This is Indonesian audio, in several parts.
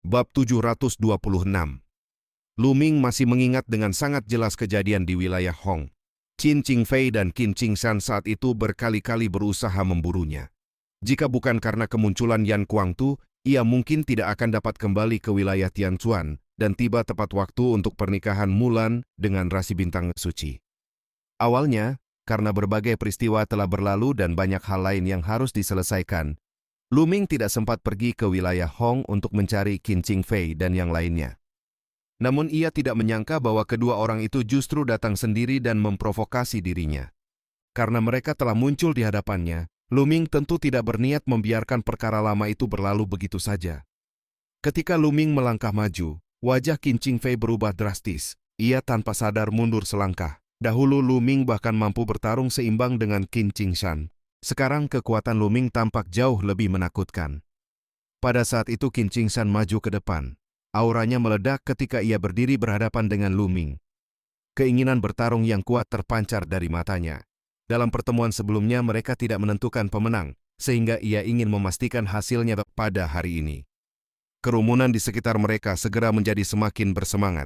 Bab 726. Lu Ming masih mengingat dengan sangat jelas kejadian di wilayah Hong. Qin Qingfei dan Qin Qingshan saat itu berkali-kali berusaha memburunya. Jika bukan karena kemunculan Yan Kuangtu, ia mungkin tidak akan dapat kembali ke wilayah Tianchuan dan tiba tepat waktu untuk pernikahan Mulan dengan rasi bintang suci. Awalnya, karena berbagai peristiwa telah berlalu dan banyak hal lain yang harus diselesaikan, Lu Ming tidak sempat pergi ke wilayah Hong untuk mencari Qin Qingfei dan yang lainnya. Namun ia tidak menyangka bahwa kedua orang itu justru datang sendiri dan memprovokasi dirinya. Karena mereka telah muncul di hadapannya, Lu Ming tentu tidak berniat membiarkan perkara lama itu berlalu begitu saja. Ketika Lu Ming melangkah maju, wajah Qin Qingfei berubah drastis. Ia tanpa sadar mundur selangkah. Dahulu Lu Ming bahkan mampu bertarung seimbang dengan Qin Qingshan. Sekarang kekuatan Lu Ming tampak jauh lebih menakutkan. Pada saat itu Qin Qingshan maju ke depan. Auranya meledak ketika ia berdiri berhadapan dengan Lu Ming. Keinginan bertarung yang kuat terpancar dari matanya. Dalam pertemuan sebelumnya mereka tidak menentukan pemenang, sehingga ia ingin memastikan hasilnya pada hari ini. Kerumunan di sekitar mereka segera menjadi semakin bersemangat.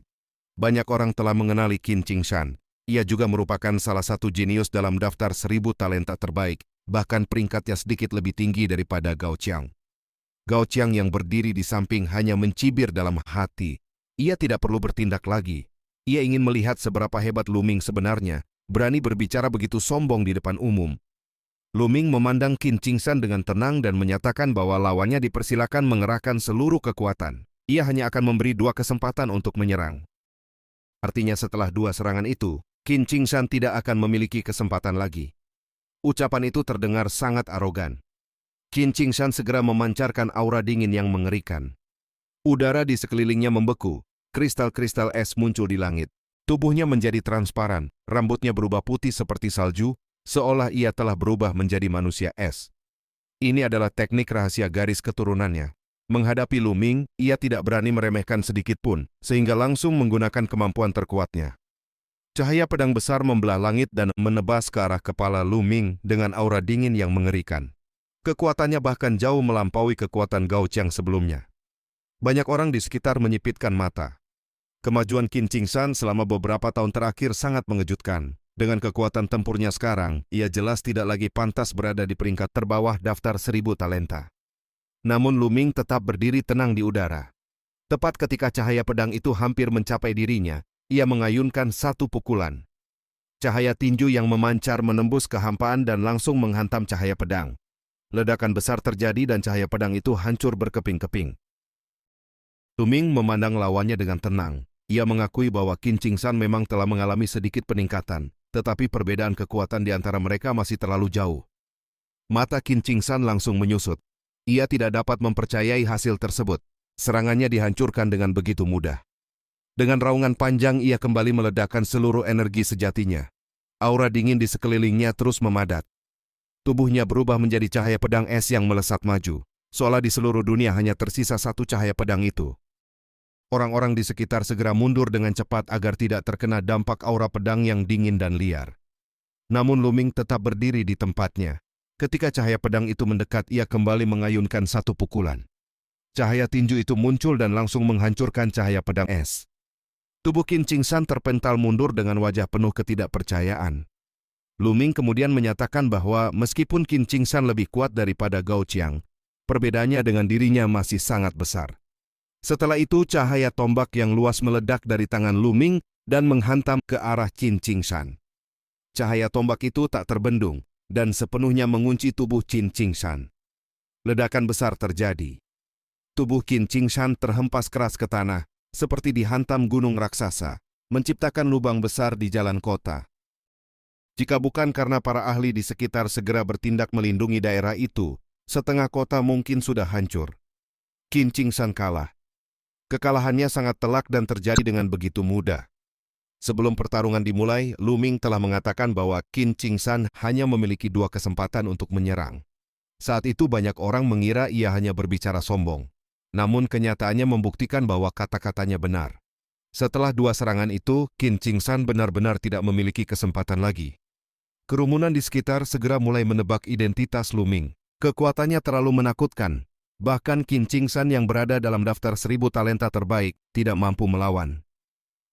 Banyak orang telah mengenali Qin Qingshan. Ia juga merupakan salah satu jenius dalam daftar 1000 talenta terbaik, bahkan peringkatnya sedikit lebih tinggi daripada Gao Qiang. Gao Qiang yang berdiri di samping hanya mencibir dalam hati. Ia tidak perlu bertindak lagi. Ia ingin melihat seberapa hebat Lu Ming sebenarnya, berani berbicara begitu sombong di depan umum. Lu Ming memandang Qin Qingshan dengan tenang dan menyatakan bahwa lawannya dipersilakan mengerahkan seluruh kekuatan. Ia hanya akan memberi 2 kesempatan untuk menyerang. Artinya setelah 2 serangan itu, Qin Qingshan tidak akan memiliki kesempatan lagi. Ucapan itu terdengar sangat arogan. Qin Qingshan segera memancarkan aura dingin yang mengerikan. Udara di sekelilingnya membeku, kristal-kristal es muncul di langit. Tubuhnya menjadi transparan, rambutnya berubah putih seperti salju, seolah ia telah berubah menjadi manusia es. Ini adalah teknik rahasia garis keturunannya. Menghadapi Lu Ming, ia tidak berani meremehkan sedikit pun, sehingga langsung menggunakan kemampuan terkuatnya. Cahaya pedang besar membelah langit dan menebas ke arah kepala Lu Ming dengan aura dingin yang mengerikan. Kekuatannya bahkan jauh melampaui kekuatan Gao Qiang sebelumnya. Banyak orang di sekitar menyipitkan mata. Kemajuan Qin Qingshan selama beberapa tahun terakhir sangat mengejutkan. Dengan kekuatan tempurnya sekarang, ia jelas tidak lagi pantas berada di peringkat terbawah daftar 1000 talenta. Namun Lu Ming tetap berdiri tenang di udara. Tepat ketika cahaya pedang itu hampir mencapai dirinya, ia mengayunkan satu pukulan. Cahaya tinju yang memancar menembus kehampaan dan langsung menghantam cahaya pedang. Ledakan besar terjadi dan cahaya pedang itu hancur berkeping-keping. Lu Ming memandang lawannya dengan tenang. Ia mengakui bahwa Qin Qingshan memang telah mengalami sedikit peningkatan, tetapi perbedaan kekuatan di antara mereka masih terlalu jauh. Mata Qin Qingshan langsung menyusut. Ia tidak dapat mempercayai hasil tersebut. Serangannya dihancurkan dengan begitu mudah. Dengan raungan panjang ia kembali meledakkan seluruh energi sejatinya. Aura dingin di sekelilingnya terus memadat. Tubuhnya berubah menjadi cahaya pedang es yang melesat maju, seolah di seluruh dunia hanya tersisa satu cahaya pedang itu. Orang-orang di sekitar segera mundur dengan cepat agar tidak terkena dampak aura pedang yang dingin dan liar. Namun Lu Ming tetap berdiri di tempatnya. Ketika cahaya pedang itu mendekat, ia kembali mengayunkan satu pukulan. Cahaya tinju itu muncul dan langsung menghancurkan cahaya pedang es. Tubuh Qin Qingshan terpental mundur dengan wajah penuh ketidakpercayaan. Lu Ming kemudian menyatakan bahwa meskipun Qin Qingshan lebih kuat daripada Gao Qiang, perbedaannya dengan dirinya masih sangat besar. Setelah itu cahaya tombak yang luas meledak dari tangan Lu Ming dan menghantam ke arah Qin Qingshan. Cahaya tombak itu tak terbendung dan sepenuhnya mengunci tubuh Qin Qingshan. Ledakan besar terjadi. Tubuh Qin Qingshan terhempas keras ke tanah, seperti dihantam gunung raksasa, menciptakan lubang besar di jalan kota. Jika bukan karena para ahli di sekitar segera bertindak melindungi daerah itu, setengah kota mungkin sudah hancur. Qin Qingshan kalah. Kekalahannya sangat telak dan terjadi dengan begitu mudah. Sebelum pertarungan dimulai, Lu Ming telah mengatakan bahwa Qin Qingshan hanya memiliki 2 kesempatan untuk menyerang. Saat itu banyak orang mengira ia hanya berbicara sombong. Namun kenyataannya membuktikan bahwa kata-katanya benar. Setelah 2 serangan itu, Qin Qingshan benar-benar tidak memiliki kesempatan lagi. Kerumunan di sekitar segera mulai menebak identitas Lu Ming. Kekuatannya terlalu menakutkan. Bahkan Qin Qingsan yang berada dalam daftar 1000 talenta terbaik tidak mampu melawan.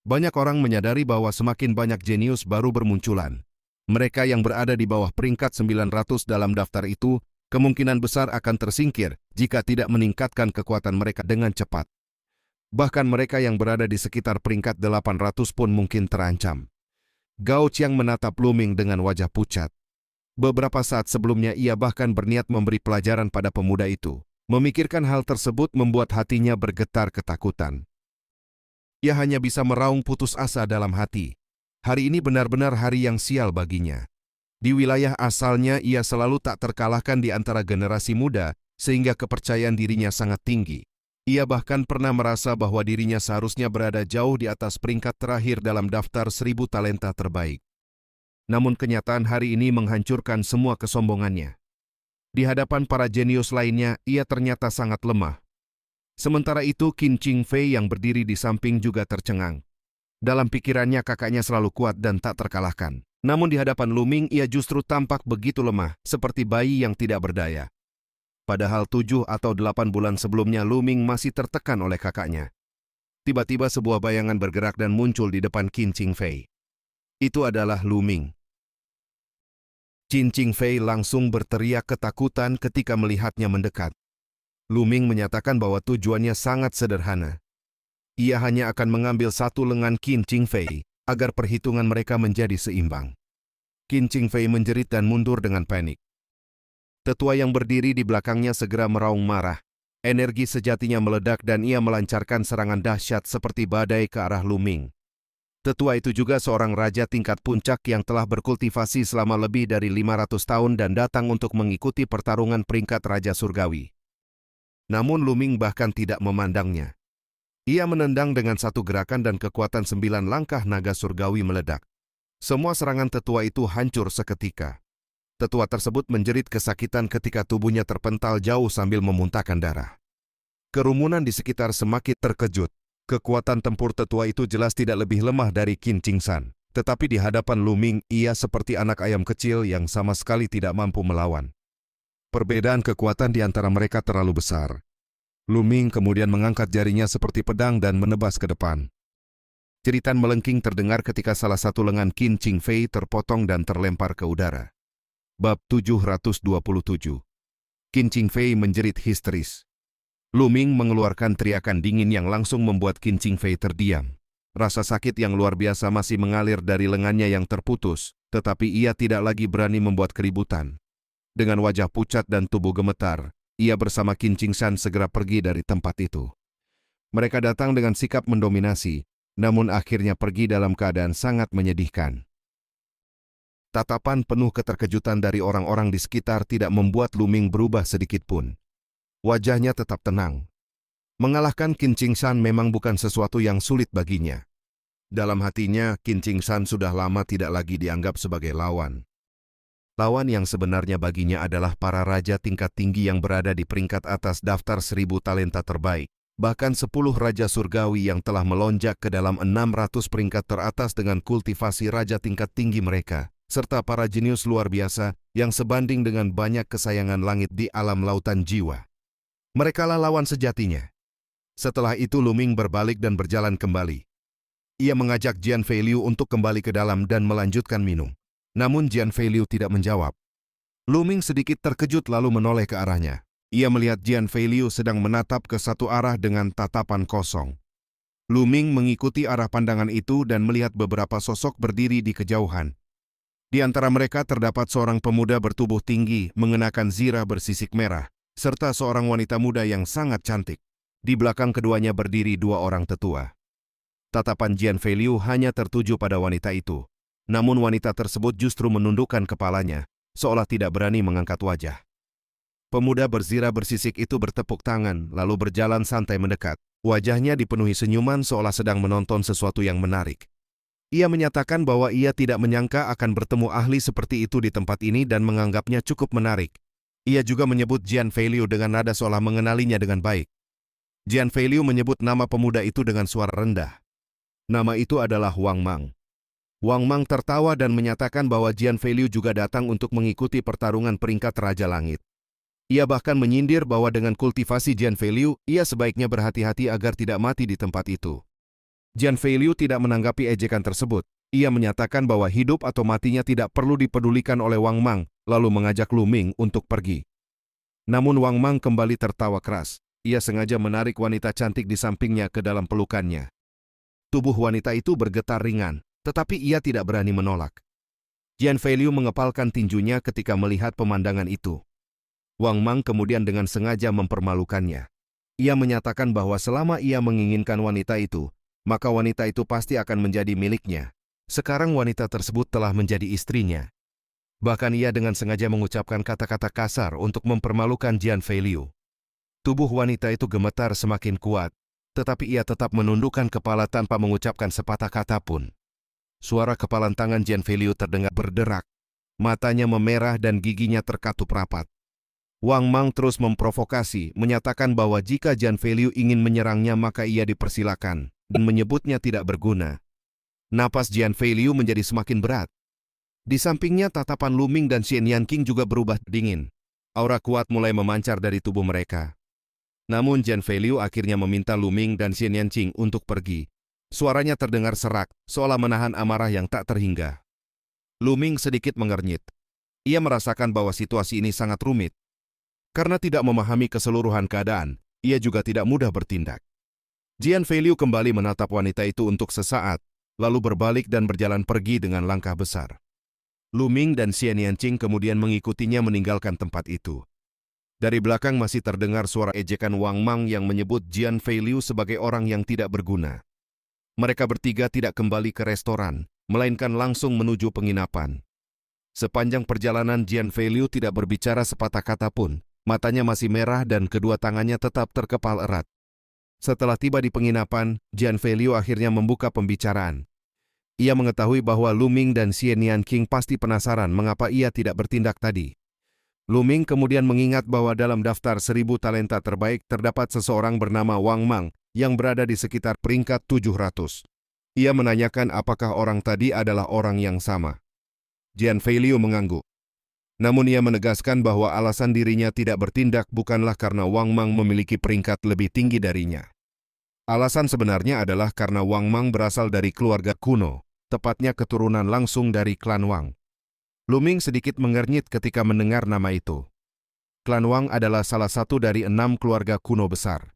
Banyak orang menyadari bahwa semakin banyak jenius baru bermunculan. Mereka yang berada di bawah peringkat 900 dalam daftar itu kemungkinan besar akan tersingkir jika tidak meningkatkan kekuatan mereka dengan cepat. Bahkan mereka yang berada di sekitar peringkat 800 pun mungkin terancam. Gao Qiang menatap Lu Ming dengan wajah pucat. Beberapa saat sebelumnya ia bahkan berniat memberi pelajaran pada pemuda itu. Memikirkan hal tersebut membuat hatinya bergetar ketakutan. Ia hanya bisa meraung putus asa dalam hati. Hari ini benar-benar hari yang sial baginya. Di wilayah asalnya ia selalu tak terkalahkan di antara generasi muda, sehingga kepercayaan dirinya sangat tinggi. Ia bahkan pernah merasa bahwa dirinya seharusnya berada jauh di atas peringkat terakhir dalam daftar 1000 talenta terbaik. Namun kenyataan hari ini menghancurkan semua kesombongannya. Di hadapan para jenius lainnya, ia ternyata sangat lemah. Sementara itu, Qin Qingfei yang berdiri di samping juga tercengang. Dalam pikirannya kakaknya selalu kuat dan tak terkalahkan. Namun di hadapan Lu Ming, ia justru tampak begitu lemah, seperti bayi yang tidak berdaya. Padahal 7 atau 8 bulan sebelumnya Lu Ming masih tertekan oleh kakaknya. Tiba-tiba sebuah bayangan bergerak dan muncul di depan Qin Qingfei. Itu adalah Lu Ming. Qin Qingfei langsung berteriak ketakutan ketika melihatnya mendekat. Lu Ming menyatakan bahwa tujuannya sangat sederhana. Ia hanya akan mengambil satu lengan Qin Qingfei agar perhitungan mereka menjadi seimbang. Qin Qingfei menjerit dan mundur dengan panik. Tetua yang berdiri di belakangnya segera meraung marah. Energi sejatinya meledak dan ia melancarkan serangan dahsyat seperti badai ke arah Lu Ming. Tetua itu juga seorang raja tingkat puncak yang telah berkultivasi selama lebih dari 500 tahun dan datang untuk mengikuti pertarungan peringkat Raja Surgawi. Namun Lu Ming bahkan tidak memandangnya. Ia menendang dengan satu gerakan dan kekuatan 9 langkah naga surgawi meledak. Semua serangan tetua itu hancur seketika. Tetua tersebut menjerit kesakitan ketika tubuhnya terpental jauh sambil memuntahkan darah. Kerumunan di sekitar semakin terkejut. Kekuatan tempur tetua itu jelas tidak lebih lemah dari Qin Qingsan. Tetapi di hadapan Lu Ming, ia seperti anak ayam kecil yang sama sekali tidak mampu melawan. Perbedaan kekuatan di antara mereka terlalu besar. Lu Ming kemudian mengangkat jarinya seperti pedang dan menebas ke depan. Jeritan melengking terdengar ketika salah satu lengan Qin Qingfei terpotong dan terlempar ke udara. Bab 727. Qin Qingfei menjerit histeris. Lu Ming mengeluarkan teriakan dingin yang langsung membuat Qin Qingfei terdiam. Rasa sakit yang luar biasa masih mengalir dari lengannya yang terputus, tetapi ia tidak lagi berani membuat keributan. Dengan wajah pucat dan tubuh gemetar, ia bersama Qin Qingsan segera pergi dari tempat itu. Mereka datang dengan sikap mendominasi, namun akhirnya pergi dalam keadaan sangat menyedihkan. Tatapan penuh keterkejutan dari orang-orang di sekitar tidak membuat Lu Ming berubah sedikit pun. Wajahnya tetap tenang. Mengalahkan Qin Qingsan memang bukan sesuatu yang sulit baginya. Dalam hatinya, Qin Qingsan sudah lama tidak lagi dianggap sebagai lawan. Lawan yang sebenarnya baginya adalah para raja tingkat tinggi yang berada di peringkat atas daftar 1000 talenta terbaik. Bahkan 10 raja surgawi yang telah melonjak ke dalam 600 peringkat teratas dengan kultivasi raja tingkat tinggi mereka, serta para jenius luar biasa yang sebanding dengan banyak kesayangan langit di alam lautan jiwa. Merekalah lawan sejatinya. Setelah itu Lu Ming berbalik dan berjalan kembali. Ia mengajak Jian Feiliu untuk kembali ke dalam dan melanjutkan minum. Namun Jian Feiliu tidak menjawab. Lu Ming sedikit terkejut lalu menoleh ke arahnya. Ia melihat Jian Feiliu sedang menatap ke satu arah dengan tatapan kosong. Lu Ming mengikuti arah pandangan itu dan melihat beberapa sosok berdiri di kejauhan. Di antara mereka terdapat seorang pemuda bertubuh tinggi mengenakan zirah bersisik merah, serta seorang wanita muda yang sangat cantik. Di belakang keduanya berdiri 2 orang tetua. Tatapan Jian Feiliu hanya tertuju pada wanita itu. Namun wanita tersebut justru menundukkan kepalanya, seolah tidak berani mengangkat wajah. Pemuda berzirah bersisik itu bertepuk tangan, lalu berjalan santai mendekat. Wajahnya dipenuhi senyuman seolah sedang menonton sesuatu yang menarik. Ia menyatakan bahwa ia tidak menyangka akan bertemu ahli seperti itu di tempat ini dan menganggapnya cukup menarik. Ia juga menyebut Jian Feiliu dengan nada seolah mengenalinya dengan baik. Jian Feiliu menyebut nama pemuda itu dengan suara rendah. Nama itu adalah Wang Mang. Wang Mang tertawa dan menyatakan bahwa Jian Feiliu juga datang untuk mengikuti pertarungan peringkat Raja Langit. Ia bahkan menyindir bahwa dengan kultivasi Jian Feiliu, ia sebaiknya berhati-hati agar tidak mati di tempat itu. Jian Feiliu tidak menanggapi ejekan tersebut. Ia menyatakan bahwa hidup atau matinya tidak perlu dipedulikan oleh Wang Mang, lalu mengajak Lu Ming untuk pergi. Namun Wang Mang kembali tertawa keras. Ia sengaja menarik wanita cantik di sampingnya ke dalam pelukannya. Tubuh wanita itu bergetar ringan, tetapi ia tidak berani menolak. Jian Feiliu mengepalkan tinjunya ketika melihat pemandangan itu. Wang Mang kemudian dengan sengaja mempermalukannya. Ia menyatakan bahwa selama ia menginginkan wanita itu, maka wanita itu pasti akan menjadi miliknya. Sekarang wanita tersebut telah menjadi istrinya. Bahkan ia dengan sengaja mengucapkan kata-kata kasar untuk mempermalukan Jian Feiliu. Tubuh wanita itu gemetar semakin kuat, tetapi ia tetap menundukkan kepala tanpa mengucapkan sepatah kata pun. Suara kepalan tangan Jian Feiliu terdengar berderak. Matanya memerah dan giginya terkatup rapat. Wang Mang terus memprovokasi, menyatakan bahwa jika Jian Feiliu ingin menyerangnya maka ia dipersilakan, dan menyebutnya tidak berguna. Napas Jian Feiliu menjadi semakin berat. Di sampingnya tatapan Lu Ming dan Xian Yanqing juga berubah dingin. Aura kuat mulai memancar dari tubuh mereka. Namun Jian Feiliu akhirnya meminta Lu Ming dan Xian Yanqing untuk pergi. Suaranya terdengar serak, seolah menahan amarah yang tak terhingga. Lu Ming sedikit mengernyit. Ia merasakan bahwa situasi ini sangat rumit. Karena tidak memahami keseluruhan keadaan, ia juga tidak mudah bertindak. Jian Feiliu kembali menatap wanita itu untuk sesaat, lalu berbalik dan berjalan pergi dengan langkah besar. Lu Ming dan Xian Yanqing kemudian mengikutinya meninggalkan tempat itu. Dari belakang masih terdengar suara ejekan Wang Mang yang menyebut Jian Feiliu sebagai orang yang tidak berguna. Mereka bertiga tidak kembali ke restoran, melainkan langsung menuju penginapan. Sepanjang perjalanan Jian Feiliu tidak berbicara sepatah kata pun. Matanya masih merah dan kedua tangannya tetap terkepal erat. Setelah tiba di penginapan, Jian Feiliu akhirnya membuka pembicaraan. Ia mengetahui bahwa Lu Ming dan Xian Yanqing pasti penasaran mengapa ia tidak bertindak tadi. Lu Ming kemudian mengingat bahwa dalam daftar 1000 talenta terbaik terdapat seseorang bernama Wang Mang yang berada di sekitar peringkat 700. Ia menanyakan apakah orang tadi adalah orang yang sama. Jian Feiliu mengangguk. Namun ia menegaskan bahwa alasan dirinya tidak bertindak bukanlah karena Wang Mang memiliki peringkat lebih tinggi darinya. Alasan sebenarnya adalah karena Wang Mang berasal dari keluarga kuno, tepatnya keturunan langsung dari klan Wang. Lu Ming sedikit mengernyit ketika mendengar nama itu. Klan Wang adalah salah satu dari 6 keluarga kuno besar.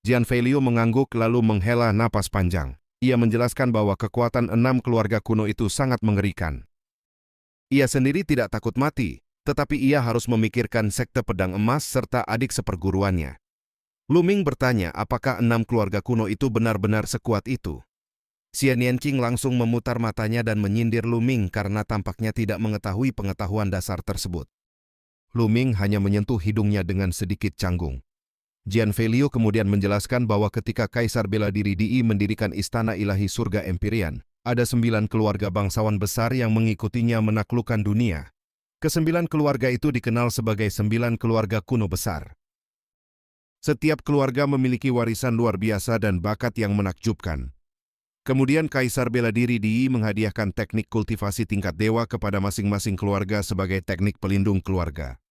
Jian Feiliu mengangguk lalu menghela napas panjang. Ia menjelaskan bahwa kekuatan 6 keluarga kuno itu sangat mengerikan. Ia sendiri tidak takut mati, tetapi ia harus memikirkan sekte pedang emas serta adik seperguruannya. Lu Ming bertanya apakah 6 keluarga kuno itu benar-benar sekuat itu. Xian Yanqing langsung memutar matanya dan menyindir Lu Ming karena tampaknya tidak mengetahui pengetahuan dasar tersebut. Lu Ming hanya menyentuh hidungnya dengan sedikit canggung. Jian Feiliu kemudian menjelaskan bahwa ketika Kaisar Bela Diri Di mendirikan Istana Ilahi Surga Empyrean, ada 9 keluarga bangsawan besar yang mengikutinya menaklukkan dunia. Ke-9 keluarga itu dikenal sebagai 9 keluarga kuno besar. Setiap keluarga memiliki warisan luar biasa dan bakat yang menakjubkan. Kemudian Kaisar Bela Diri Di menghadiahkan teknik kultivasi tingkat dewa kepada masing-masing keluarga sebagai teknik pelindung keluarga.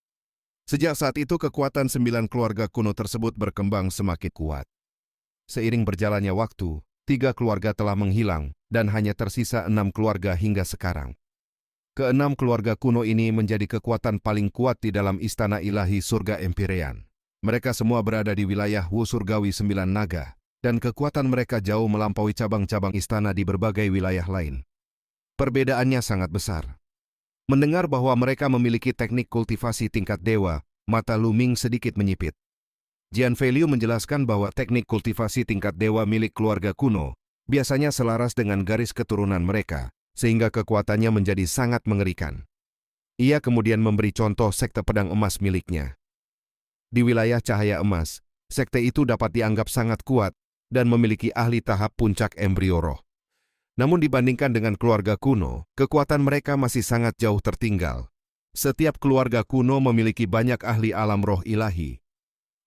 Sejak saat itu kekuatan 9 keluarga kuno tersebut berkembang semakin kuat. Seiring berjalannya waktu, 3 keluarga telah menghilang, dan hanya tersisa 6 keluarga hingga sekarang. Ke-6 keluarga kuno ini menjadi kekuatan paling kuat di dalam Istana Ilahi Surga Empyrean. Mereka semua berada di wilayah Wu Surgawi 9 Naga, dan kekuatan mereka jauh melampaui cabang-cabang istana di berbagai wilayah lain. Perbedaannya sangat besar. Mendengar bahwa mereka memiliki teknik kultivasi tingkat dewa, mata Lu Ming sedikit menyipit. Jian Feiliu menjelaskan bahwa teknik kultivasi tingkat dewa milik keluarga kuno biasanya selaras dengan garis keturunan mereka, sehingga kekuatannya menjadi sangat mengerikan. Ia kemudian memberi contoh sekte pedang emas miliknya. Di wilayah cahaya emas, sekte itu dapat dianggap sangat kuat dan memiliki ahli tahap puncak embrio roh. Namun dibandingkan dengan keluarga kuno, kekuatan mereka masih sangat jauh tertinggal. Setiap keluarga kuno memiliki banyak ahli alam roh ilahi.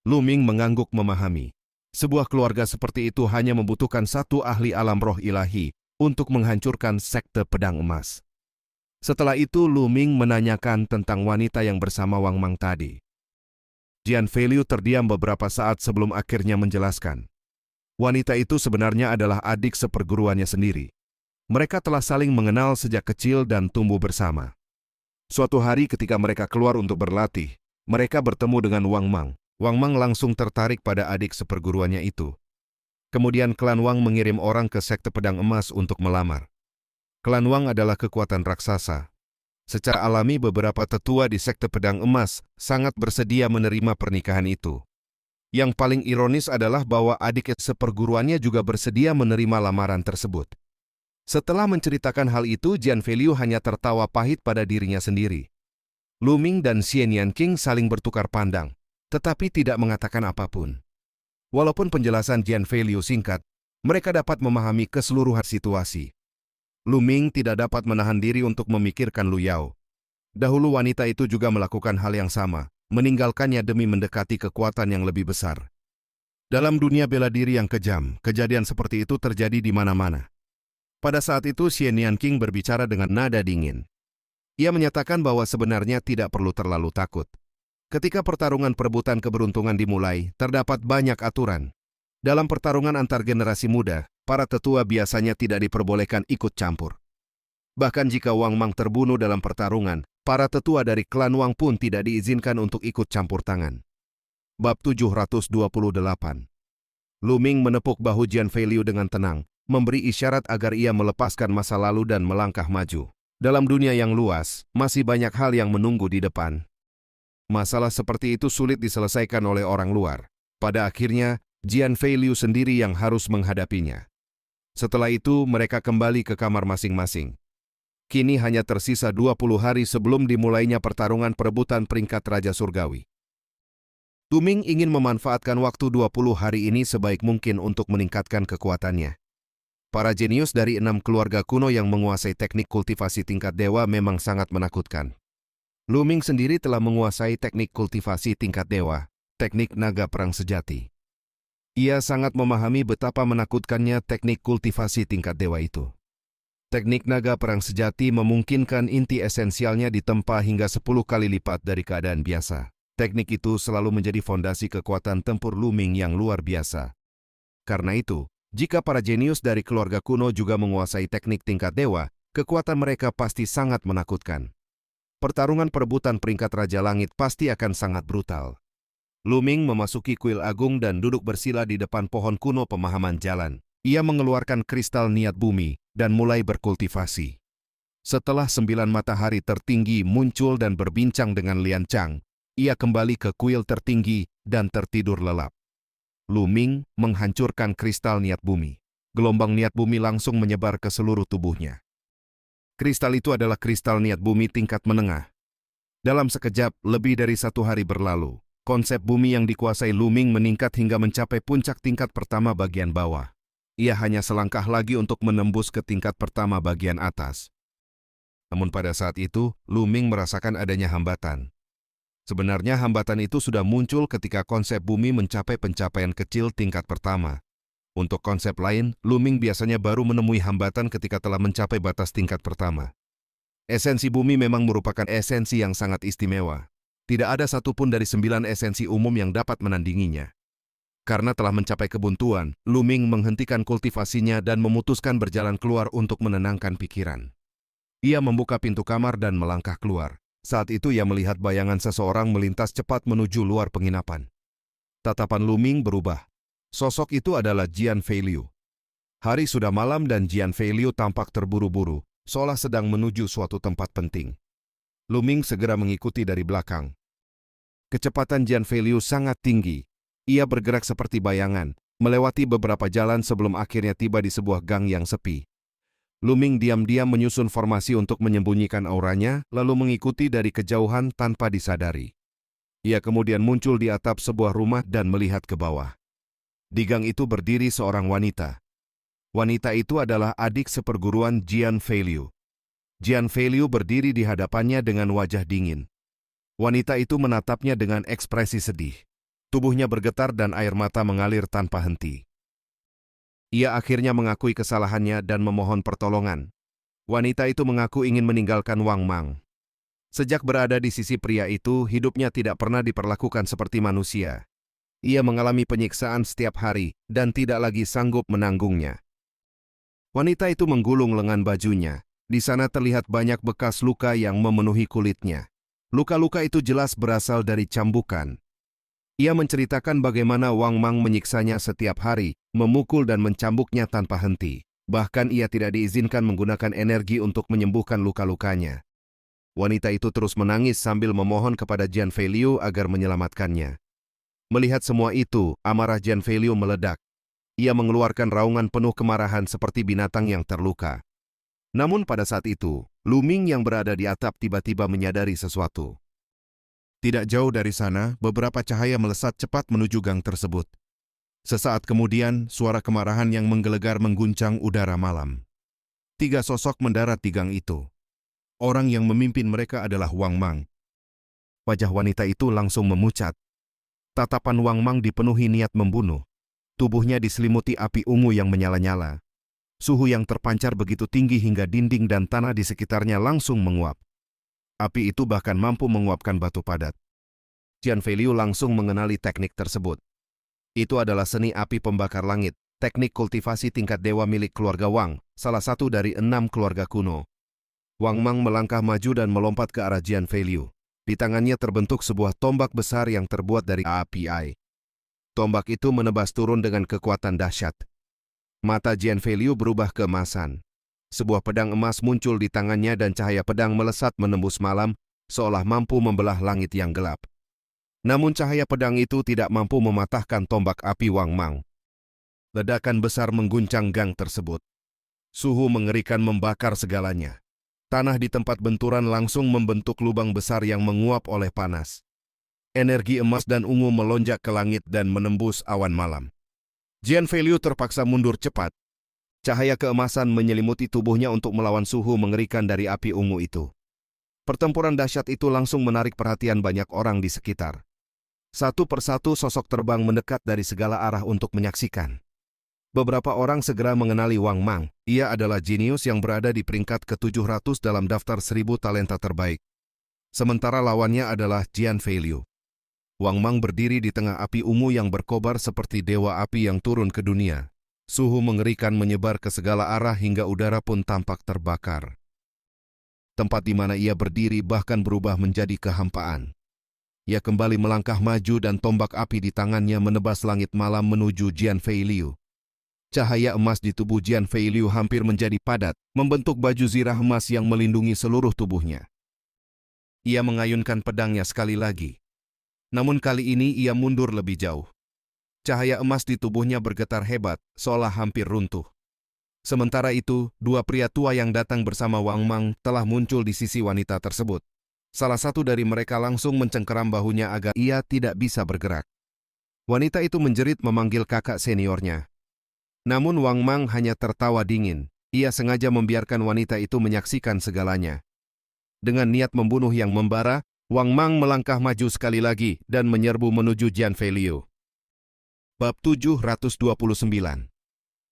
Lu Ming mengangguk memahami. Sebuah keluarga seperti itu hanya membutuhkan 1 ahli alam roh ilahi untuk menghancurkan sekte pedang emas. Setelah itu Lu Ming menanyakan tentang wanita yang bersama Wang Mang tadi. Jian Feiliu terdiam beberapa saat sebelum akhirnya menjelaskan. Wanita itu sebenarnya adalah adik seperguruannya sendiri. Mereka telah saling mengenal sejak kecil dan tumbuh bersama. Suatu hari ketika mereka keluar untuk berlatih, mereka bertemu dengan Wang Mang. Wang Mang langsung tertarik pada adik seperguruannya itu. Kemudian klan Wang mengirim orang ke sekte pedang emas untuk melamar. Klan Wang adalah kekuatan raksasa. Secara alami beberapa tetua di sekte pedang emas sangat bersedia menerima pernikahan itu. Yang paling ironis adalah bahwa adik seperguruannya juga bersedia menerima lamaran tersebut. Setelah menceritakan hal itu, Jian Feiliu hanya tertawa pahit pada dirinya sendiri. Lu Ming dan Xian Yanqing saling bertukar pandang, tetapi tidak mengatakan apapun. Walaupun penjelasan Jian Feiliu singkat, mereka dapat memahami keseluruhan situasi. Lu Ming tidak dapat menahan diri untuk memikirkan Lu Yao. Dahulu wanita itu juga melakukan hal yang sama, meninggalkannya demi mendekati kekuatan yang lebih besar. Dalam dunia bela diri yang kejam, kejadian seperti itu terjadi di mana-mana. Pada saat itu Xian Yanqing berbicara dengan nada dingin. Ia menyatakan bahwa sebenarnya tidak perlu terlalu takut. Ketika pertarungan perebutan keberuntungan dimulai, terdapat banyak aturan. Dalam pertarungan antar generasi muda, para tetua biasanya tidak diperbolehkan ikut campur. Bahkan jika Wang Mang terbunuh dalam pertarungan, para tetua dari klan Wang pun tidak diizinkan untuk ikut campur tangan. Bab 728. Lu Ming menepuk bahu Jian Feiliu dengan tenang, memberi isyarat agar ia melepaskan masa lalu dan melangkah maju. Dalam dunia yang luas, masih banyak hal yang menunggu di depan. Masalah seperti itu sulit diselesaikan oleh orang luar. Pada akhirnya, Jian Feiliu sendiri yang harus menghadapinya. Setelah itu, mereka kembali ke kamar masing-masing. Kini hanya tersisa 20 hari sebelum dimulainya pertarungan perebutan peringkat Raja Surgawi. Lu Ming ingin memanfaatkan waktu 20 hari ini sebaik mungkin untuk meningkatkan kekuatannya. Para jenius dari 6 keluarga kuno yang menguasai teknik kultivasi tingkat dewa memang sangat menakutkan. Lu Ming sendiri telah menguasai teknik kultivasi tingkat dewa, teknik naga perang sejati. Ia sangat memahami betapa menakutkannya teknik kultivasi tingkat dewa itu. Teknik naga perang sejati memungkinkan inti esensialnya ditempa hingga 10 kali lipat dari keadaan biasa. Teknik itu selalu menjadi fondasi kekuatan tempur Lu Ming yang luar biasa. Karena itu, jika para jenius dari keluarga kuno juga menguasai teknik tingkat dewa, kekuatan mereka pasti sangat menakutkan. Pertarungan perebutan peringkat Raja Langit pasti akan sangat brutal. Lu Ming memasuki kuil agung dan duduk bersila di depan pohon kuno pemahaman jalan. Ia mengeluarkan kristal niat bumi dan mulai berkultivasi. Setelah 9 matahari tertinggi muncul dan berbincang dengan Lian Chang, ia kembali ke kuil tertinggi dan tertidur lelap. Lu Ming menghancurkan kristal niat bumi. Gelombang niat bumi langsung menyebar ke seluruh tubuhnya. Kristal itu adalah kristal niat bumi tingkat menengah. Dalam sekejap, lebih dari 1 hari berlalu, konsep bumi yang dikuasai Lu Ming meningkat hingga mencapai puncak tingkat pertama bagian bawah. Ia hanya selangkah lagi untuk menembus ke tingkat pertama bagian atas. Namun pada saat itu, Lu Ming merasakan adanya hambatan. Sebenarnya hambatan itu sudah muncul ketika konsep bumi mencapai pencapaian kecil tingkat pertama. Untuk konsep lain, Lu Ming biasanya baru menemui hambatan ketika telah mencapai batas tingkat pertama. Esensi bumi memang merupakan esensi yang sangat istimewa. Tidak ada satupun dari 9 esensi umum yang dapat menandinginya. Karena telah mencapai kebuntuan, Lu Ming menghentikan kultivasinya dan memutuskan berjalan keluar untuk menenangkan pikiran. Ia membuka pintu kamar dan melangkah keluar. Saat itu ia melihat bayangan seseorang melintas cepat menuju luar penginapan. Tatapan Lu Ming berubah. Sosok itu adalah Jian Feiliu. Hari sudah malam dan Jian Feiliu tampak terburu-buru, seolah sedang menuju suatu tempat penting. Lu Ming segera mengikuti dari belakang. Kecepatan Jian Feiliu sangat tinggi. Ia bergerak seperti bayangan, melewati beberapa jalan sebelum akhirnya tiba di sebuah gang yang sepi. Lu Ming diam-diam menyusun formasi untuk menyembunyikan auranya, lalu mengikuti dari kejauhan tanpa disadari. Ia kemudian muncul di atap sebuah rumah dan melihat ke bawah. Di gang itu berdiri seorang wanita. Wanita itu adalah adik seperguruan Jian Feiliu. Jian Feiliu berdiri di hadapannya dengan wajah dingin. Wanita itu menatapnya dengan ekspresi sedih. Tubuhnya bergetar dan air mata mengalir tanpa henti. Ia akhirnya mengakui kesalahannya dan memohon pertolongan. Wanita itu mengaku ingin meninggalkan Wang Mang. Sejak berada di sisi pria itu, hidupnya tidak pernah diperlakukan seperti manusia. Ia mengalami penyiksaan setiap hari dan tidak lagi sanggup menanggungnya. Wanita itu menggulung lengan bajunya. Di sana terlihat banyak bekas luka yang memenuhi kulitnya. Luka-luka itu jelas berasal dari cambukan. Ia menceritakan bagaimana Wang Mang menyiksanya setiap hari, memukul dan mencambuknya tanpa henti. Bahkan ia tidak diizinkan menggunakan energi untuk menyembuhkan luka-lukanya. Wanita itu terus menangis sambil memohon kepada Jian Feiliu agar menyelamatkannya. Melihat semua itu, amarah Jian Feiliu meledak. Ia mengeluarkan raungan penuh kemarahan seperti binatang yang terluka. Namun pada saat itu, Lu Ming yang berada di atap tiba-tiba menyadari sesuatu. Tidak jauh dari sana, beberapa cahaya melesat cepat menuju gang tersebut. Sesaat kemudian, suara kemarahan yang menggelegar mengguncang udara malam. 3 sosok mendarat di gang itu. Orang yang memimpin mereka adalah Wang Mang. Wajah wanita itu langsung memucat. Tatapan Wang Mang dipenuhi niat membunuh. Tubuhnya diselimuti api ungu yang menyala-nyala. Suhu yang terpancar begitu tinggi hingga dinding dan tanah di sekitarnya langsung menguap. Api itu bahkan mampu menguapkan batu padat. Jian Feiliu langsung mengenali teknik tersebut. Itu adalah seni api pembakar langit, teknik kultivasi tingkat dewa milik keluarga Wang, salah satu dari 6 keluarga kuno. Wang Mang melangkah maju dan melompat ke arah Jian Feiliu. Di tangannya terbentuk sebuah tombak besar yang terbuat dari api. Tombak itu menebas turun dengan kekuatan dahsyat. Mata Jian Feiliu berubah keemasan. Sebuah pedang emas muncul di tangannya dan cahaya pedang melesat menembus malam, seolah mampu membelah langit yang gelap. Namun cahaya pedang itu tidak mampu mematahkan tombak api Wang Mang. Ledakan besar mengguncang gang tersebut. Suhu mengerikan membakar segalanya. Tanah di tempat benturan langsung membentuk lubang besar yang menguap oleh panas. Energi emas dan ungu melonjak ke langit dan menembus awan malam. Jian Feiliu terpaksa mundur cepat. Cahaya keemasan menyelimuti tubuhnya untuk melawan suhu mengerikan dari api ungu itu. Pertempuran dahsyat itu langsung menarik perhatian banyak orang di sekitar. Satu persatu sosok terbang mendekat dari segala arah untuk menyaksikan. Beberapa orang segera mengenali Wang Mang. Ia adalah jenius yang berada di peringkat ke-700 dalam daftar 1000 talenta terbaik. Sementara lawannya adalah Jian Feiliu. Wang Mang berdiri di tengah api ungu yang berkobar seperti dewa api yang turun ke dunia. Suhu mengerikan menyebar ke segala arah hingga udara pun tampak terbakar. Tempat di mana ia berdiri bahkan berubah menjadi kehampaan. Ia kembali melangkah maju dan tombak api di tangannya menebas langit malam menuju Jian Feiliu. Cahaya emas di tubuh Jian Feiliu hampir menjadi padat, membentuk baju zirah emas yang melindungi seluruh tubuhnya. Ia mengayunkan pedangnya sekali lagi. Namun kali ini ia mundur lebih jauh. Cahaya emas di tubuhnya bergetar hebat, seolah hampir runtuh. Sementara itu, 2 pria tua yang datang bersama Wang Mang telah muncul di sisi wanita tersebut. Salah satu dari mereka langsung mencengkeram bahunya agar ia tidak bisa bergerak. Wanita itu menjerit memanggil kakak seniornya. Namun Wang Mang hanya tertawa dingin. Ia sengaja membiarkan wanita itu menyaksikan segalanya. Dengan niat membunuh yang membara, Wang Mang melangkah maju sekali lagi dan menyerbu menuju Jian Feiliu. Bab 729.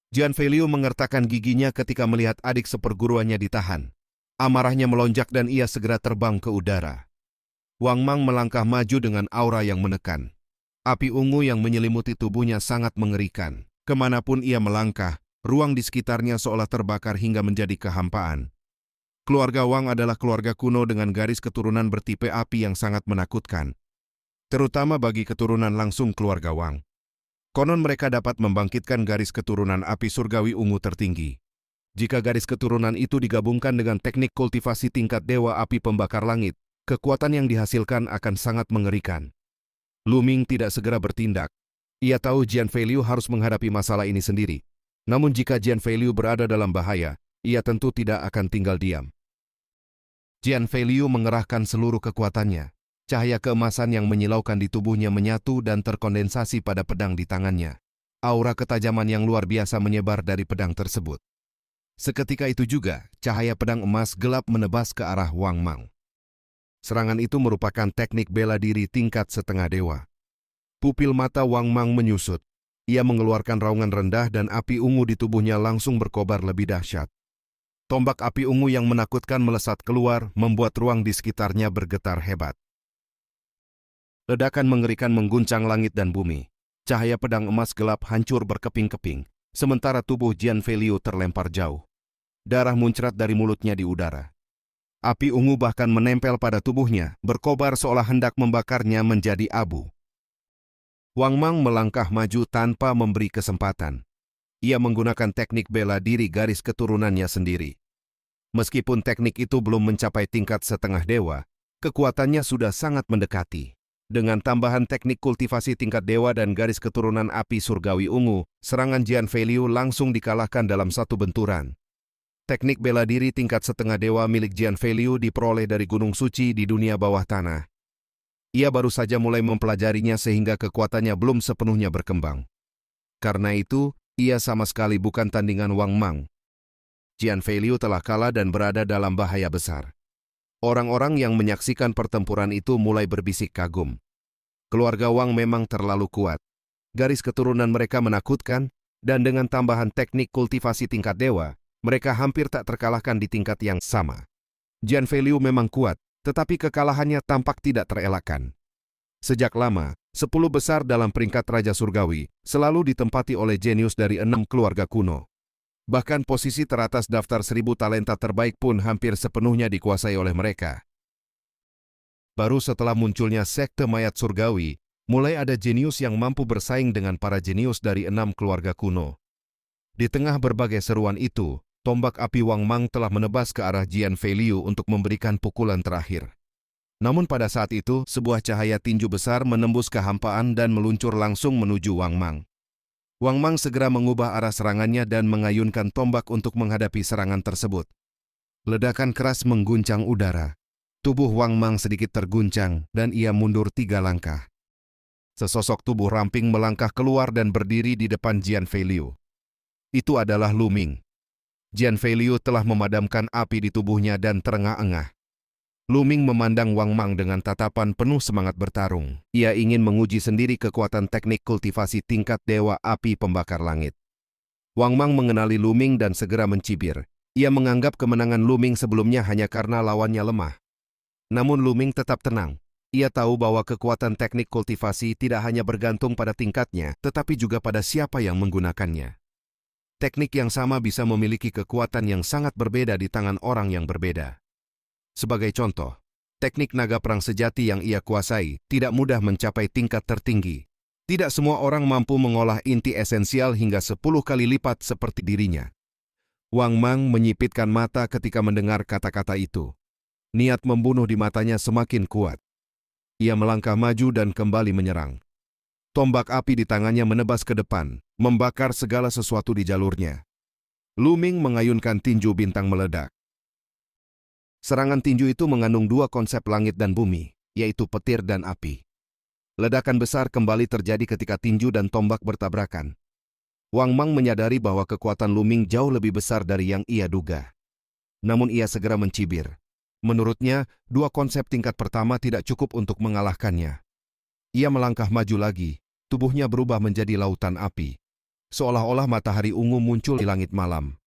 Jian Feiliu mengertakkan giginya ketika melihat adik seperguruannya ditahan. Amarahnya melonjak dan ia segera terbang ke udara. Wang Mang melangkah maju dengan aura yang menekan. Api ungu yang menyelimuti tubuhnya sangat mengerikan. Kemanapun ia melangkah, ruang di sekitarnya seolah terbakar hingga menjadi kehampaan. Keluarga Wang adalah keluarga kuno dengan garis keturunan bertipe api yang sangat menakutkan. Terutama bagi keturunan langsung keluarga Wang. Konon mereka dapat membangkitkan garis keturunan api surgawi ungu tertinggi. Jika garis keturunan itu digabungkan dengan teknik kultivasi tingkat dewa api pembakar langit, kekuatan yang dihasilkan akan sangat mengerikan. Lu Ming tidak segera bertindak. Ia tahu Jian Feiliu harus menghadapi masalah ini sendiri. Namun jika Jian Feiliu berada dalam bahaya, ia tentu tidak akan tinggal diam. Jian Feiliu mengerahkan seluruh kekuatannya. Cahaya keemasan yang menyilaukan di tubuhnya menyatu dan terkondensasi pada pedang di tangannya. Aura ketajaman yang luar biasa menyebar dari pedang tersebut. Seketika itu juga, cahaya pedang emas gelap menebas ke arah Wang Mang. Serangan itu merupakan teknik bela diri tingkat setengah dewa. Pupil mata Wang Mang menyusut. Ia mengeluarkan raungan rendah dan api ungu di tubuhnya langsung berkobar lebih dahsyat. Tombak api ungu yang menakutkan melesat keluar, membuat ruang di sekitarnya bergetar hebat. Ledakan mengerikan mengguncang langit dan bumi. Cahaya pedang emas gelap hancur berkeping-keping, sementara tubuh Jian Feiliu terlempar jauh. Darah muncrat dari mulutnya di udara. Api ungu bahkan menempel pada tubuhnya, berkobar seolah hendak membakarnya menjadi abu. Wang Mang melangkah maju tanpa memberi kesempatan. Ia menggunakan teknik bela diri garis keturunannya sendiri. Meskipun teknik itu belum mencapai tingkat setengah dewa, kekuatannya sudah sangat mendekati. Dengan tambahan teknik kultivasi tingkat dewa dan garis keturunan api surgawi ungu, serangan Jian Feiliu langsung dikalahkan dalam satu benturan. Teknik bela diri tingkat setengah dewa milik Jian Feiliu diperoleh dari Gunung Suci di dunia bawah tanah. Ia baru saja mulai mempelajarinya sehingga kekuatannya belum sepenuhnya berkembang. Karena itu, ia sama sekali bukan tandingan Wang Mang. Jian Feiliu telah kalah dan berada dalam bahaya besar. Orang-orang yang menyaksikan pertempuran itu mulai berbisik kagum. Keluarga Wang memang terlalu kuat. Garis keturunan mereka menakutkan, dan dengan tambahan teknik kultivasi tingkat dewa, mereka hampir tak terkalahkan di tingkat yang sama. Jian Feiliu memang kuat, tetapi kekalahannya tampak tidak terelakkan. Sejak lama, 10 besar dalam peringkat Raja Surgawi selalu ditempati oleh jenius dari 6 keluarga kuno. Bahkan posisi teratas daftar 1000 talenta terbaik pun hampir sepenuhnya dikuasai oleh mereka. Baru setelah munculnya sekte mayat surgawi, mulai ada jenius yang mampu bersaing dengan para jenius dari 6 keluarga kuno. Di tengah berbagai seruan itu, tombak api Wang Mang telah menebas ke arah Jian Feiliu untuk memberikan pukulan terakhir. Namun pada saat itu, sebuah cahaya tinju besar menembus kehampaan dan meluncur langsung menuju Wang Mang. Wang Mang segera mengubah arah serangannya dan mengayunkan tombak untuk menghadapi serangan tersebut. Ledakan keras mengguncang udara. Tubuh Wang Mang sedikit terguncang dan ia mundur 3 langkah. Sesosok tubuh ramping melangkah keluar dan berdiri di depan Jian Feiliu. Itu adalah Lu Ming. Jian Feiliu telah memadamkan api di tubuhnya dan terengah-engah. Lu Ming memandang Wang Mang dengan tatapan penuh semangat bertarung. Ia ingin menguji sendiri kekuatan teknik kultivasi tingkat dewa api pembakar langit. Wang Mang mengenali Lu Ming dan segera mencibir. Ia menganggap kemenangan Lu Ming sebelumnya hanya karena lawannya lemah. Namun Lu Ming tetap tenang. Ia tahu bahwa kekuatan teknik kultivasi tidak hanya bergantung pada tingkatnya, tetapi juga pada siapa yang menggunakannya. Teknik yang sama bisa memiliki kekuatan yang sangat berbeda di tangan orang yang berbeda. Sebagai contoh, teknik naga perang sejati yang ia kuasai tidak mudah mencapai tingkat tertinggi. Tidak semua orang mampu mengolah inti esensial hingga 10 kali lipat seperti dirinya. Wang Mang menyipitkan mata ketika mendengar kata-kata itu. Niat membunuh di matanya semakin kuat. Ia melangkah maju dan kembali menyerang. Tombak api di tangannya menebas ke depan, membakar segala sesuatu di jalurnya. Lu Ming mengayunkan tinju bintang meledak. Serangan tinju itu mengandung 2 konsep langit dan bumi, yaitu petir dan api. Ledakan besar kembali terjadi ketika tinju dan tombak bertabrakan. Wang Mang menyadari bahwa kekuatan Lu Ming jauh lebih besar dari yang ia duga. Namun ia segera mencibir. Menurutnya, 2 konsep tingkat pertama tidak cukup untuk mengalahkannya. Ia melangkah maju lagi, tubuhnya berubah menjadi lautan api. Seolah-olah matahari ungu muncul di langit malam.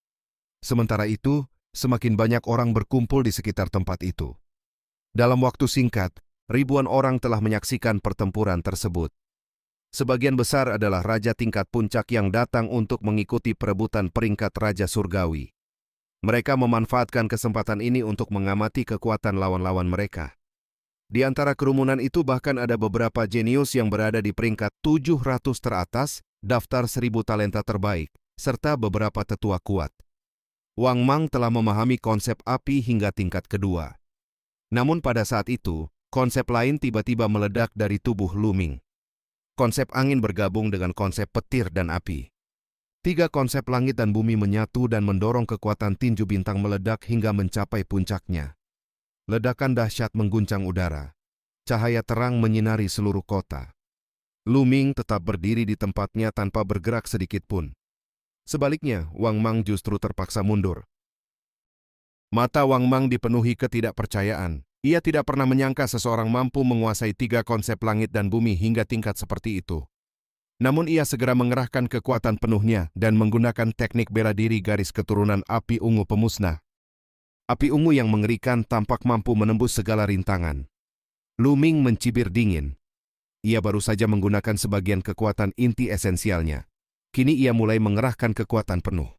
Sementara itu, semakin banyak orang berkumpul di sekitar tempat itu. Dalam waktu singkat, ribuan orang telah menyaksikan pertempuran tersebut. Sebagian besar adalah raja tingkat puncak yang datang untuk mengikuti perebutan peringkat Raja Surgawi. Mereka memanfaatkan kesempatan ini untuk mengamati kekuatan lawan-lawan mereka. Di antara kerumunan itu bahkan ada beberapa jenius yang berada di peringkat 700 teratas, daftar 1000 talenta terbaik, serta beberapa tetua kuat. Wang Mang telah memahami konsep api hingga tingkat kedua. Namun pada saat itu, konsep lain tiba-tiba meledak dari tubuh Lu Ming. Konsep angin bergabung dengan konsep petir dan api. 3 konsep langit dan bumi menyatu dan mendorong kekuatan tinju bintang meledak hingga mencapai puncaknya. Ledakan dahsyat mengguncang udara. Cahaya terang menyinari seluruh kota. Lu Ming tetap berdiri di tempatnya tanpa bergerak sedikit pun. Sebaliknya, Wang Mang justru terpaksa mundur. Mata Wang Mang dipenuhi ketidakpercayaan. Ia tidak pernah menyangka seseorang mampu menguasai 3 konsep langit dan bumi hingga tingkat seperti itu. Namun ia segera mengerahkan kekuatan penuhnya dan menggunakan teknik bela diri garis keturunan api ungu pemusnah. Api ungu yang mengerikan tampak mampu menembus segala rintangan. Lu Ming mencibir dingin. Ia baru saja menggunakan sebagian kekuatan inti esensialnya. Kini ia mulai mengerahkan kekuatan penuh.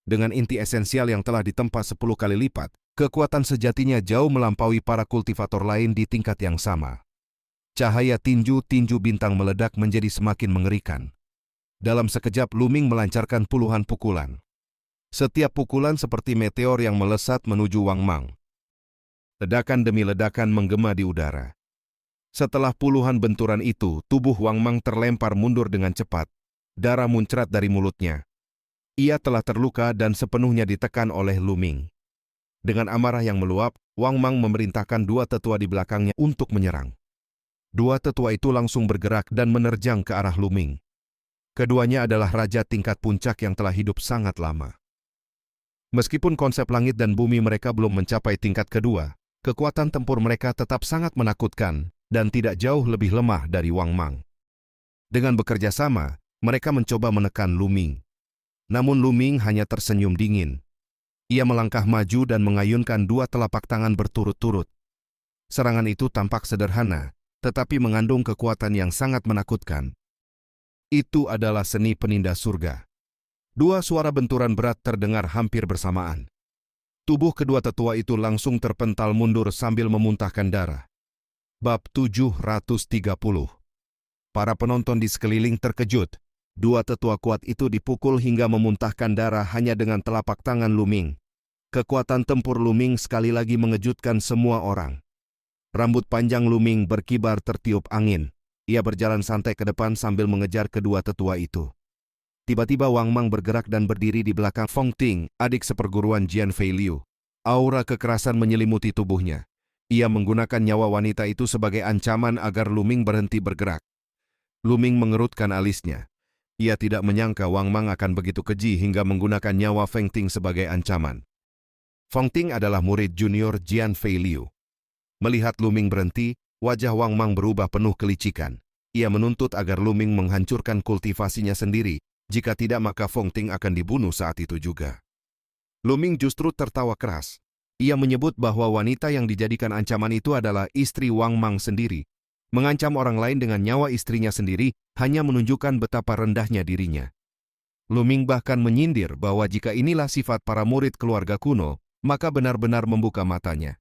Dengan inti esensial yang telah ditempa 10 kali lipat, kekuatan sejatinya jauh melampaui para kultivator lain di tingkat yang sama. Cahaya tinju-tinju bintang meledak menjadi semakin mengerikan. Dalam sekejap Lu Ming melancarkan puluhan pukulan. Setiap pukulan seperti meteor yang melesat menuju Wang Mang. Ledakan demi ledakan menggema di udara. Setelah puluhan benturan itu, tubuh Wang Mang terlempar mundur dengan cepat. Darah muncrat dari mulutnya. Ia telah terluka dan sepenuhnya ditekan oleh Lu Ming. Dengan amarah yang meluap, Wang Mang memerintahkan dua tetua di belakangnya untuk menyerang. Dua tetua itu langsung bergerak dan menerjang ke arah Lu Ming. Keduanya adalah raja tingkat puncak yang telah hidup sangat lama. Meskipun konsep langit dan bumi mereka belum mencapai tingkat kedua, kekuatan tempur mereka tetap sangat menakutkan dan tidak jauh lebih lemah dari Wang Mang. Dengan bekerja sama, mereka mencoba menekan Lu Ming. Namun Lu Ming hanya tersenyum dingin. Ia melangkah maju dan mengayunkan dua telapak tangan berturut-turut. Serangan itu tampak sederhana, tetapi mengandung kekuatan yang sangat menakutkan. Itu adalah seni penindas surga. Dua suara benturan berat terdengar hampir bersamaan. Tubuh kedua tetua itu langsung terpental mundur sambil memuntahkan darah. Bab 730. Para penonton di sekeliling terkejut. Dua tetua kuat itu dipukul hingga memuntahkan darah hanya dengan telapak tangan Lu Ming. Kekuatan tempur Lu Ming sekali lagi mengejutkan semua orang. Rambut panjang Lu Ming berkibar tertiup angin. Ia berjalan santai ke depan sambil mengejar kedua tetua itu. Tiba-tiba Wang Mang bergerak dan berdiri di belakang Fong Ting, adik seperguruan Jian Fei Liu. Aura kekerasan menyelimuti tubuhnya. Ia menggunakan nyawa wanita itu sebagai ancaman agar Lu Ming berhenti bergerak. Lu Ming mengerutkan alisnya. Ia tidak menyangka Wang Mang akan begitu keji hingga menggunakan nyawa Feng Ting sebagai ancaman. Fong Ting adalah murid junior Jian Fei Liu. Melihat Lu Ming berhenti, wajah Wang Mang berubah penuh kelicikan. Ia menuntut agar Lu Ming menghancurkan kultivasinya sendiri. Jika tidak maka Fong Ting akan dibunuh saat itu juga. Lu Ming justru tertawa keras. Ia menyebut bahwa wanita yang dijadikan ancaman itu adalah istri Wang Mang sendiri. Mengancam orang lain dengan nyawa istrinya sendiri hanya menunjukkan betapa rendahnya dirinya. Lu Ming bahkan menyindir bahwa jika inilah sifat para murid keluarga kuno, maka benar-benar membuka matanya.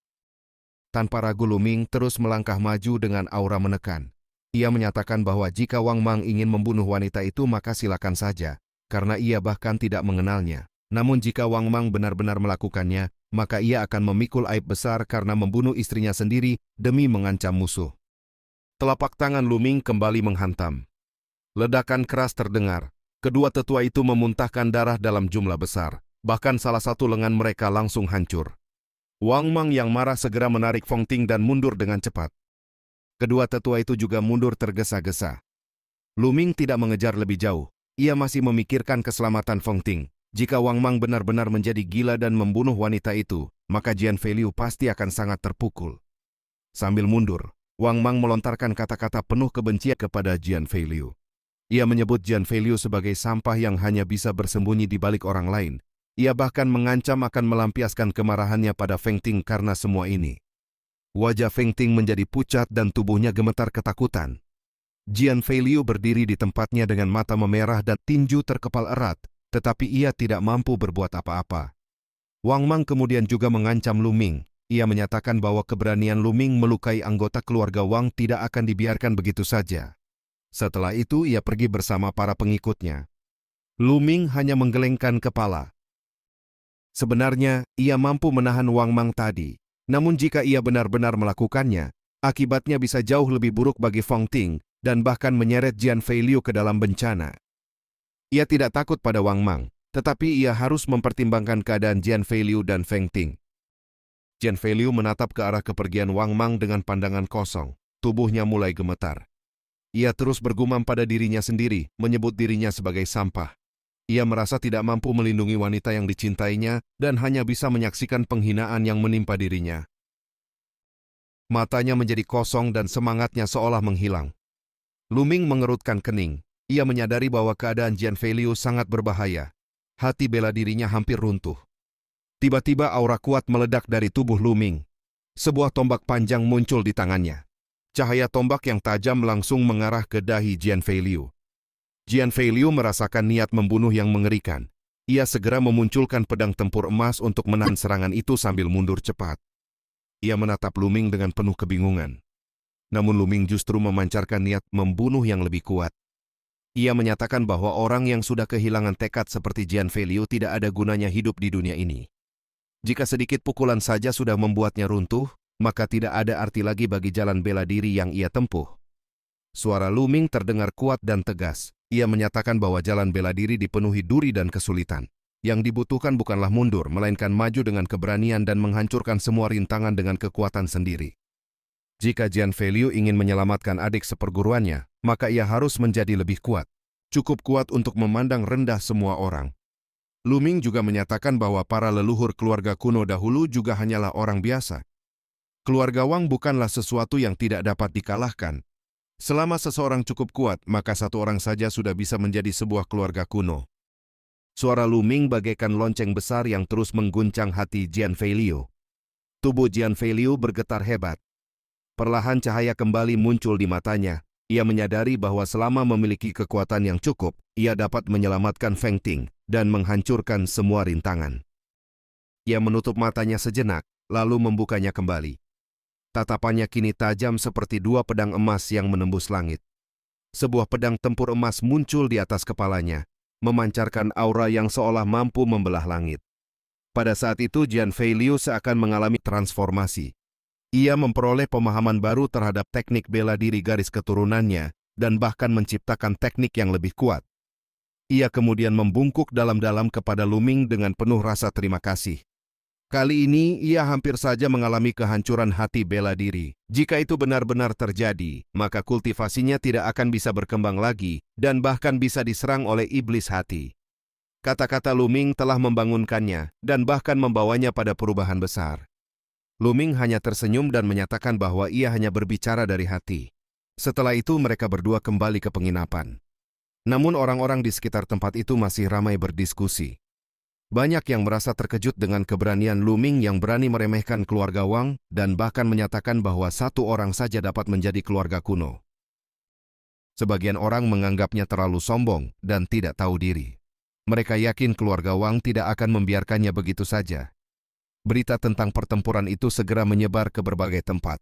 Tanpa ragu Lu Ming terus melangkah maju dengan aura menekan. Ia menyatakan bahwa jika Wang Mang ingin membunuh wanita itu maka silakan saja, karena ia bahkan tidak mengenalnya. Namun jika Wang Mang benar-benar melakukannya, maka ia akan memikul aib besar karena membunuh istrinya sendiri demi mengancam musuh. Telapak tangan Lu Ming kembali menghantam. Ledakan keras terdengar. Kedua tetua itu memuntahkan darah dalam jumlah besar. Bahkan salah satu lengan mereka langsung hancur. Wang Mang yang marah segera menarik Fong Ting dan mundur dengan cepat. Kedua tetua itu juga mundur tergesa-gesa. Lu Ming tidak mengejar lebih jauh. Ia masih memikirkan keselamatan Fong Ting. Jika Wang Mang benar-benar menjadi gila dan membunuh wanita itu, maka Jian Fei Liu pasti akan sangat terpukul. Sambil mundur, Wang Mang melontarkan kata-kata penuh kebencian kepada Jian Fei Liu. Ia menyebut Jian Fei Liu sebagai sampah yang hanya bisa bersembunyi di balik orang lain. Ia bahkan mengancam akan melampiaskan kemarahannya pada Feng Ting karena semua ini. Wajah Feng Ting menjadi pucat dan tubuhnya gemetar ketakutan. Jian Fei Liu berdiri di tempatnya dengan mata memerah dan tinju terkepal erat, tetapi ia tidak mampu berbuat apa-apa. Wang Mang kemudian juga mengancam Lu Ming. Ia menyatakan bahwa keberanian Lu Ming melukai anggota keluarga Wang tidak akan dibiarkan begitu saja. Setelah itu ia pergi bersama para pengikutnya. Lu Ming hanya menggelengkan kepala. Sebenarnya, ia mampu menahan Wang Mang tadi. Namun jika ia benar-benar melakukannya, akibatnya bisa jauh lebih buruk bagi Fong Ting dan bahkan menyeret Jian Fei Liu ke dalam bencana. Ia tidak takut pada Wang Mang, tetapi ia harus mempertimbangkan keadaan Jian Fei Liu dan Feng Ting. Jian Fei Liu menatap ke arah kepergian Wang Mang dengan pandangan kosong. Tubuhnya mulai gemetar. Ia terus bergumam pada dirinya sendiri, menyebut dirinya sebagai sampah. Ia merasa tidak mampu melindungi wanita yang dicintainya dan hanya bisa menyaksikan penghinaan yang menimpa dirinya. Matanya menjadi kosong dan semangatnya seolah menghilang. Lu Ming mengerutkan kening. Ia menyadari bahwa keadaan Jian Fei Liu sangat berbahaya. Hati bela dirinya hampir runtuh. Tiba-tiba aura kuat meledak dari tubuh Luming. Sebuah tombak panjang muncul di tangannya. Cahaya tombak yang tajam langsung mengarah ke dahi Jian Feiliu. Jian Feiliu merasakan niat membunuh yang mengerikan. Ia segera memunculkan pedang tempur emas untuk menahan serangan itu sambil mundur cepat. Ia menatap Luming dengan penuh kebingungan. Namun Luming justru memancarkan niat membunuh yang lebih kuat. Ia menyatakan bahwa orang yang sudah kehilangan tekad seperti Jian Feiliu tidak ada gunanya hidup di dunia ini. Jika sedikit pukulan saja sudah membuatnya runtuh, maka tidak ada arti lagi bagi jalan bela diri yang ia tempuh. Suara Luming terdengar kuat dan tegas. Ia menyatakan bahwa jalan bela diri dipenuhi duri dan kesulitan. Yang dibutuhkan bukanlah mundur, melainkan maju dengan keberanian dan menghancurkan semua rintangan dengan kekuatan sendiri. Jika Jian Feiliu ingin menyelamatkan adik seperguruannya, maka ia harus menjadi lebih kuat. Cukup kuat untuk memandang rendah semua orang. Luming juga menyatakan bahwa para leluhur keluarga kuno dahulu juga hanyalah orang biasa. Keluarga Wang bukanlah sesuatu yang tidak dapat dikalahkan. Selama seseorang cukup kuat, maka satu orang saja sudah bisa menjadi sebuah keluarga kuno. Suara Luming bagaikan lonceng besar yang terus mengguncang hati Jian Feiliu. Tubuh Jian Feiliu bergetar hebat. Perlahan cahaya kembali muncul di matanya. Ia menyadari bahwa selama memiliki kekuatan yang cukup, ia dapat menyelamatkan Feng Ting dan menghancurkan semua rintangan. Ia menutup matanya sejenak, lalu membukanya kembali. Tatapannya kini tajam seperti dua pedang emas yang menembus langit. Sebuah pedang tempur emas muncul di atas kepalanya, memancarkan aura yang seolah mampu membelah langit. Pada saat itu Jian Feiliu seakan mengalami transformasi. Ia memperoleh pemahaman baru terhadap teknik bela diri garis keturunannya dan bahkan menciptakan teknik yang lebih kuat. Ia kemudian membungkuk dalam-dalam kepada Luming dengan penuh rasa terima kasih. Kali ini ia hampir saja mengalami kehancuran hati bela diri. Jika itu benar-benar terjadi, maka kultivasinya tidak akan bisa berkembang lagi dan bahkan bisa diserang oleh iblis hati. Kata-kata Luming telah membangunkannya dan bahkan membawanya pada perubahan besar. Luming hanya tersenyum dan menyatakan bahwa ia hanya berbicara dari hati. Setelah itu mereka berdua kembali ke penginapan. Namun orang-orang di sekitar tempat itu masih ramai berdiskusi. Banyak yang merasa terkejut dengan keberanian Luming yang berani meremehkan keluarga Wang dan bahkan menyatakan bahwa satu orang saja dapat menjadi keluarga kuno. Sebagian orang menganggapnya terlalu sombong dan tidak tahu diri. Mereka yakin keluarga Wang tidak akan membiarkannya begitu saja. Berita tentang pertempuran itu segera menyebar ke berbagai tempat.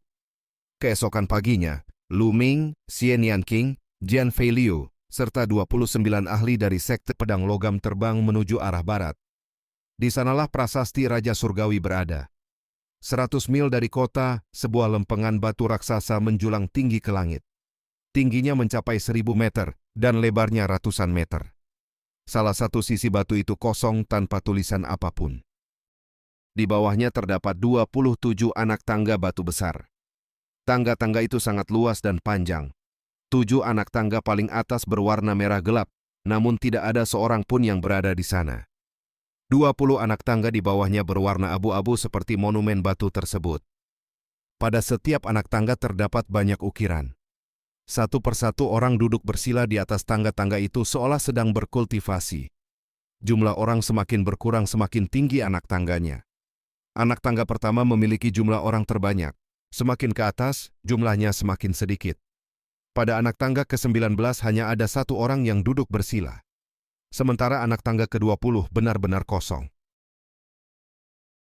Keesokan paginya, Luming, Xian Yanqing, Jian Feiliu, serta 29 ahli dari sekte pedang logam terbang menuju arah barat. Di sanalah prasasti Raja Surgawi berada. 100 mil dari kota, sebuah lempengan batu raksasa menjulang tinggi ke langit. Tingginya mencapai 1000 meter dan lebarnya ratusan meter. Salah satu sisi batu itu kosong tanpa tulisan apapun. Di bawahnya terdapat 27 anak tangga batu besar. Tangga-tangga itu sangat luas dan panjang. 7 anak tangga paling atas berwarna merah gelap, namun tidak ada seorang pun yang berada di sana. 20 anak tangga di bawahnya berwarna abu-abu seperti monumen batu tersebut. Pada setiap anak tangga terdapat banyak ukiran. Satu persatu orang duduk bersila di atas tangga-tangga itu seolah sedang berkultivasi. Jumlah orang semakin berkurang semakin tinggi anak tangganya. Anak tangga pertama memiliki jumlah orang terbanyak. Semakin ke atas, jumlahnya semakin sedikit. Pada anak tangga ke-19 hanya ada satu orang yang duduk bersila. Sementara anak tangga ke-20 benar-benar kosong.